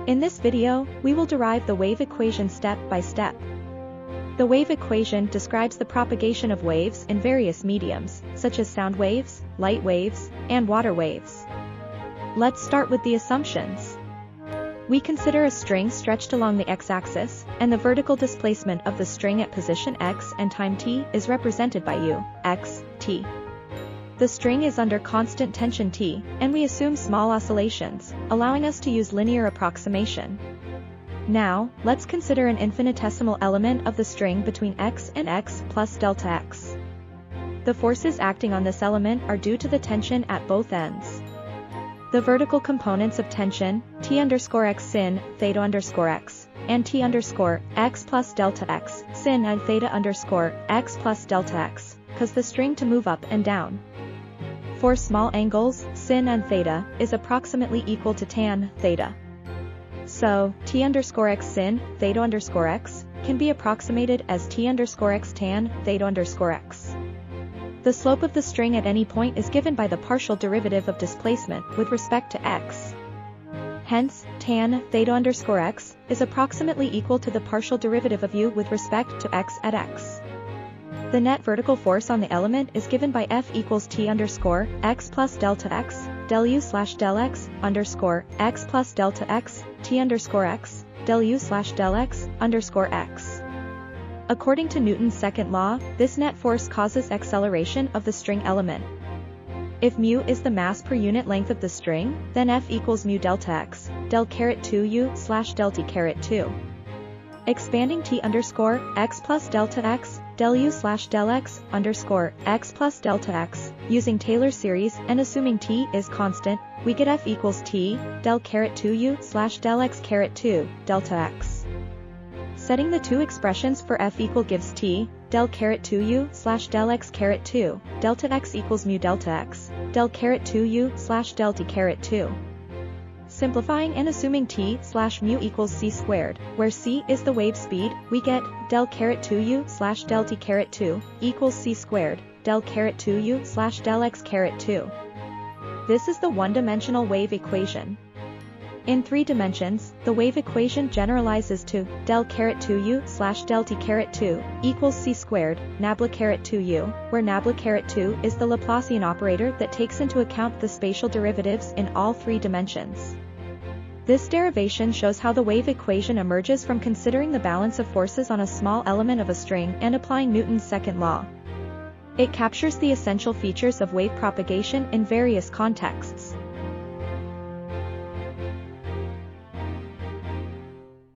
In this video, we will derive the wave equation step by step. The wave equation describes the propagation of waves in various mediums, such as sound waves, light waves, and water waves. Let's start with the assumptions. We consider a string stretched along the x-axis, and the vertical displacement of the string at position x and time t is represented by u, x, t. The string is under constant tension T, and we assume small oscillations, allowing us to use linear approximation. Now, let's consider an infinitesimal element of the string between x and x plus delta x. The forces acting on this element are due to the tension at both ends. The vertical components of tension, T_x sin theta_x, and T_x plus delta x, sin and theta_x plus delta x, cause the string to move up and down. For small angles, sin and theta is approximately equal to tan theta. So, T_x sin theta_x can be approximated as T_x tan theta_x. The slope of the string at any point is given by the partial derivative of displacement with respect to x. Hence, tan theta_x is approximately equal to the partial derivative of u with respect to x at x. The net vertical force on the element is given by F equals T_x plus delta x, del u slash del x, underscore, x plus delta x, T_x, del u slash del x, underscore x. According to Newton's second law, this net force causes acceleration of the string element. If mu is the mass per unit length of the string, then F equals mu delta x, del caret 2 u slash del t caret 2. Expanding T_x plus delta x, del u slash del x, underscore, x plus delta x, using Taylor's series and assuming t is constant, we get F equals t, del caret 2 u slash del x caret 2, delta x. Setting the two expressions for F equal gives t, del caret 2 u slash del x caret 2, delta x equals mu delta x, del caret 2 u slash del t caret 2. Simplifying and assuming t slash mu equals c squared, where c is the wave speed, we get del caret 2 u slash del t caret 2 equals c squared, del caret 2 u slash del x caret 2. This is the one-dimensional wave equation. In 3 dimensions, the wave equation generalizes to del caret 2 u slash del t caret 2 equals c squared, nabla caret 2 u, where nabla caret 2 is the Laplacian operator that takes into account the spatial derivatives in all 3 dimensions. This derivation shows how the wave equation emerges from considering the balance of forces on a small element of a string and applying Newton's second law. It captures the essential features of wave propagation in various contexts.